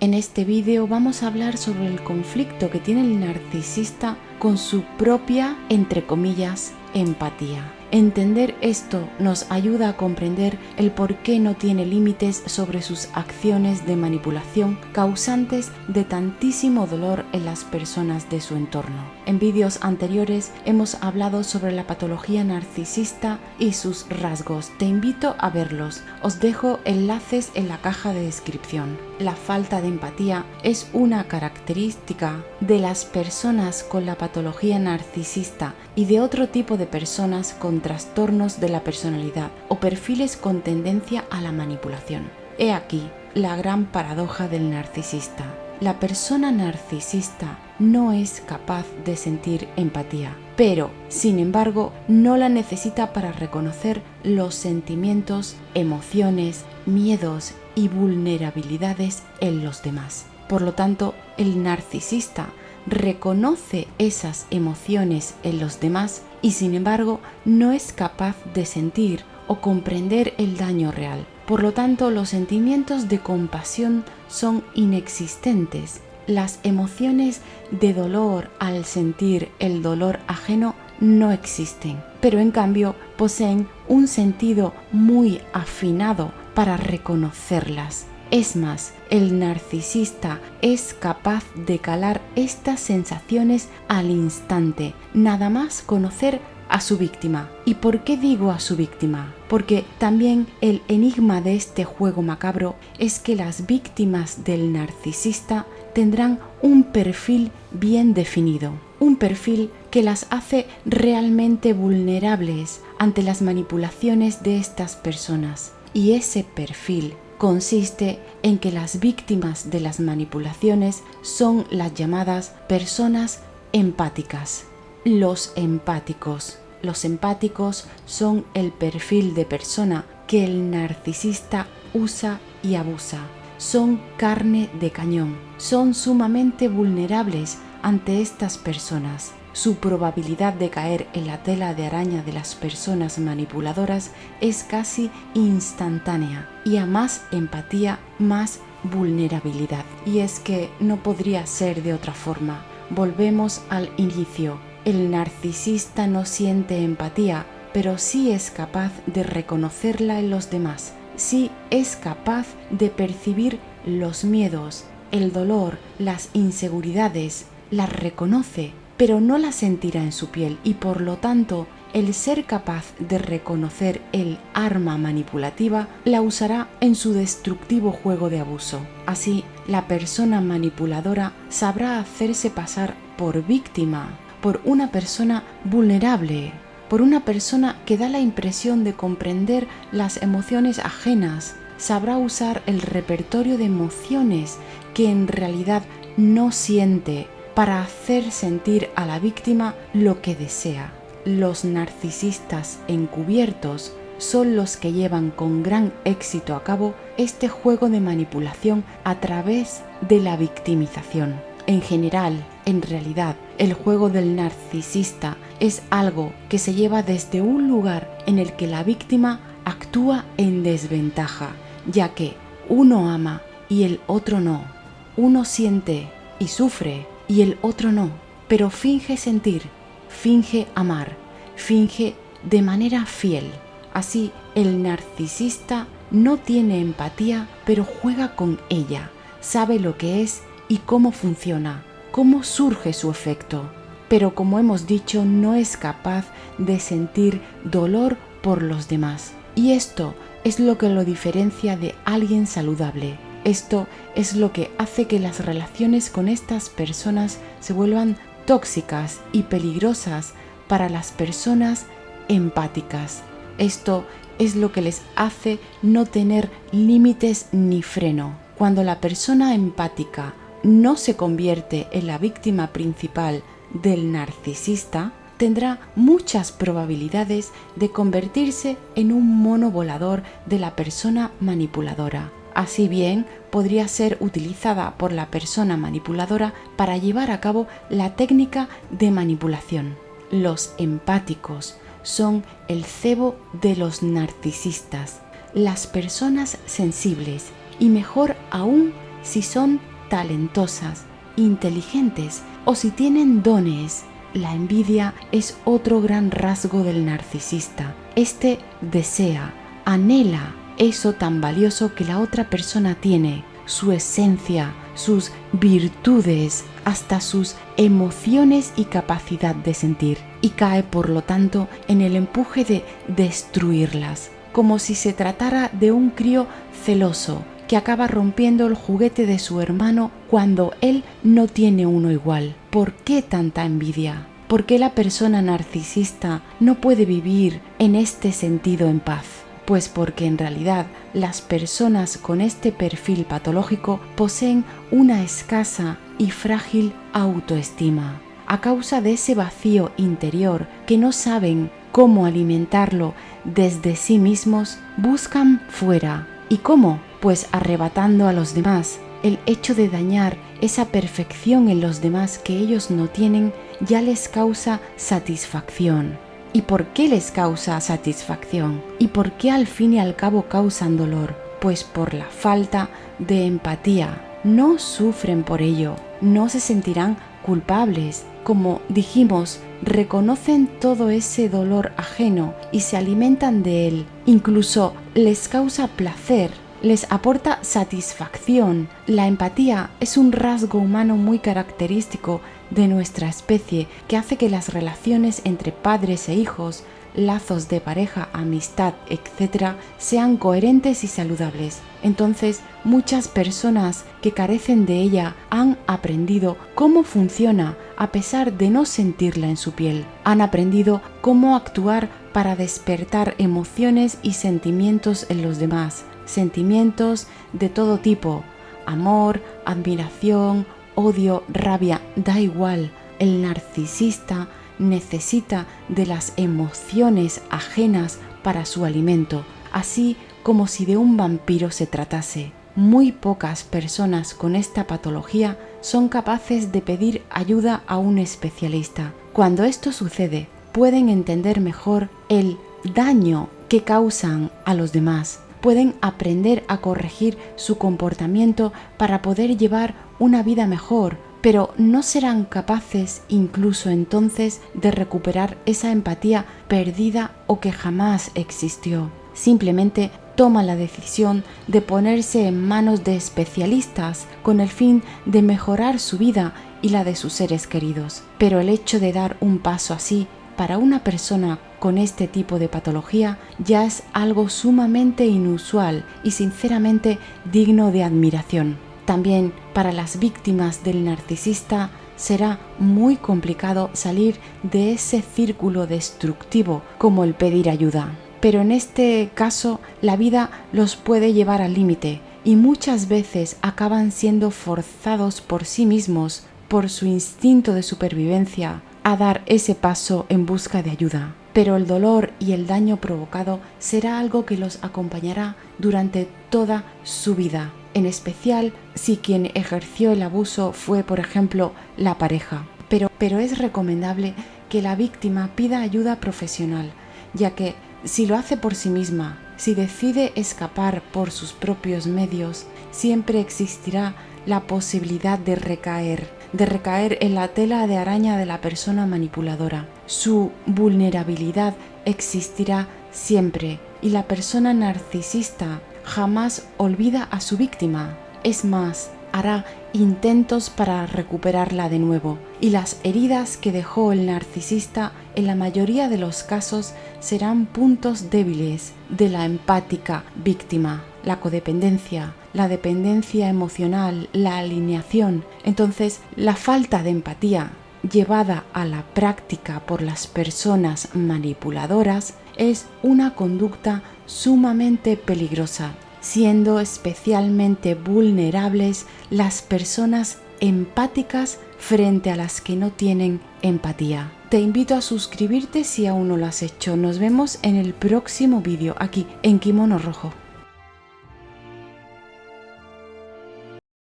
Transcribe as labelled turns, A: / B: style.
A: En este vídeo vamos a hablar sobre el conflicto que tiene el narcisista con su propia, entre comillas, empatía. Entender esto nos ayuda a comprender el por qué no tiene límites sobre sus acciones de manipulación causantes de tantísimo dolor en las personas de su entorno. En vídeos anteriores hemos hablado sobre la patología narcisista y sus rasgos. Te invito a verlos. Os dejo enlaces en la caja de descripción. La falta de empatía es una característica de las personas con la patología narcisista y de otro tipo de personas con trastornos de la personalidad o perfiles con tendencia a la manipulación. He aquí la gran paradoja del narcisista. La persona narcisista no es capaz de sentir empatía, pero, sin embargo, no la necesita para reconocer los sentimientos, emociones, miedos y vulnerabilidades en los demás. Por lo tanto, el narcisista reconoce esas emociones en los demás y, sin embargo, no es capaz de sentir o comprender el daño real. Por lo tanto, los sentimientos de compasión son inexistentes. Las emociones de dolor al sentir el dolor ajeno no existen, pero en cambio poseen un sentido muy afinado para reconocerlas. Es más, el narcisista es capaz de calar estas sensaciones al instante, nada más conocer a su víctima. ¿Y por qué digo a su víctima? Porque también el enigma de este juego macabro es que las víctimas del narcisista tendrán un perfil bien definido, un perfil que las hace realmente vulnerables ante las manipulaciones de estas personas. Y ese perfil consiste en que las víctimas de las manipulaciones son las llamadas personas empáticas. Los empáticos son el perfil de persona que el narcisista usa y abusa. Son carne de cañón, son sumamente vulnerables ante estas personas. Su probabilidad de caer en la tela de araña de las personas manipuladoras es casi instantánea, y a más empatía, más vulnerabilidad. Y es que no podría ser de otra forma. Volvemos al inicio. El narcisista no siente empatía, pero sí es capaz de reconocerla en los demás. Sí es capaz de percibir los miedos, el dolor, las inseguridades, las reconoce, pero no la sentirá en su piel y por lo tanto el ser capaz de reconocer el arma manipulativa la usará en su destructivo juego de abuso. Así, la persona manipuladora sabrá hacerse pasar por víctima, por una persona vulnerable, por una persona que da la impresión de comprender las emociones ajenas. Sabrá usar el repertorio de emociones que en realidad no siente para hacer sentir a la víctima lo que desea. Los narcisistas encubiertos son los que llevan con gran éxito a cabo este juego de manipulación a través de la victimización. En general, en realidad, el juego del narcisista es algo que se lleva desde un lugar en el que la víctima actúa en desventaja, ya que uno ama y el otro no. Uno siente y sufre y el otro no, pero finge sentir, finge amar, finge de manera fiel. Así, el narcisista no tiene empatía, pero juega con ella, sabe lo que es y cómo funciona, cómo surge su efecto. Pero como hemos dicho, no es capaz de sentir dolor por los demás. Y esto es lo que lo diferencia de alguien saludable. Esto es lo que hace que las relaciones con estas personas se vuelvan tóxicas y peligrosas para las personas empáticas. Esto es lo que les hace no tener límites ni freno. Cuando la persona empática no se convierte en la víctima principal del narcisista, tendrá muchas probabilidades de convertirse en un mono volador de la persona manipuladora. Así bien, podría ser utilizada por la persona manipuladora para llevar a cabo la técnica de manipulación. Los empáticos son el cebo de los narcisistas, las personas sensibles y, mejor aún, si son talentosas, inteligentes o si tienen dones. La envidia es otro gran rasgo del narcisista. Este desea, anhela eso tan valioso que la otra persona tiene, su esencia, sus virtudes, hasta sus emociones y capacidad de sentir, y cae por lo tanto en el empuje de destruirlas, como si se tratara de un crío celoso que acaba rompiendo el juguete de su hermano cuando él no tiene uno igual. ¿Por qué tanta envidia? ¿Por qué la persona narcisista no puede vivir en este sentido en paz? Pues porque en realidad las personas con este perfil patológico poseen una escasa y frágil autoestima. A causa de ese vacío interior que no saben cómo alimentarlo desde sí mismos, buscan fuera. ¿Y cómo? Pues arrebatando a los demás. El hecho de dañar esa perfección en los demás que ellos no tienen ya les causa satisfacción. ¿Y por qué les causa satisfacción? ¿Y por qué al fin y al cabo causan dolor? Pues por la falta de empatía. No sufren por ello, no se sentirán culpables. Como dijimos, reconocen todo ese dolor ajeno y se alimentan de él. Incluso les causa placer, les aporta satisfacción. La empatía es un rasgo humano muy característico de nuestra especie que hace que las relaciones entre padres e hijos, lazos de pareja, amistad, etc., sean coherentes y saludables. Entonces, muchas personas que carecen de ella han aprendido cómo funciona a pesar de no sentirla en su piel. Han aprendido cómo actuar para despertar emociones y sentimientos en los demás. Sentimientos de todo tipo: amor, admiración, odio, rabia, da igual. El narcisista necesita de las emociones ajenas para su alimento, así como si de un vampiro se tratase. Muy pocas personas con esta patología son capaces de pedir ayuda a un especialista. Cuando esto sucede, pueden entender mejor el daño que causan a los demás. Pueden aprender a corregir su comportamiento para poder llevar una vida mejor, pero no serán capaces incluso entonces de recuperar esa empatía perdida o que jamás existió. Simplemente toma la decisión de ponerse en manos de especialistas con el fin de mejorar su vida y la de sus seres queridos. Pero el hecho de dar un paso así para una persona con este tipo de patología ya es algo sumamente inusual y sinceramente digno de admiración. También para las víctimas del narcisista será muy complicado salir de ese círculo destructivo como el pedir ayuda. Pero en este caso la vida los puede llevar al límite y muchas veces acaban siendo forzados por sí mismos, por su instinto de supervivencia, a dar ese paso en busca de ayuda. Pero el dolor y el daño provocado será algo que los acompañará durante toda su vida, en especial si quien ejerció el abuso fue, por ejemplo, la pareja. Pero es recomendable que la víctima pida ayuda profesional, ya que si lo hace por sí misma, si decide escapar por sus propios medios, siempre existirá la posibilidad de recaer en la tela de araña de la persona manipuladora. Su vulnerabilidad existirá siempre y la persona narcisista jamás olvida a su víctima. Es más, hará intentos para recuperarla de nuevo, y las heridas que dejó el narcisista en la mayoría de los casos serán puntos débiles de la empática víctima: la codependencia, la dependencia emocional, la alineación. Entonces, la falta de empatía llevada a la práctica por las personas manipuladoras es una conducta sumamente peligrosa, siendo especialmente vulnerables las personas empáticas frente a las que no tienen empatía. Te invito a suscribirte si aún no lo has hecho. Nos vemos en el próximo vídeo aquí en Kimono Rojo.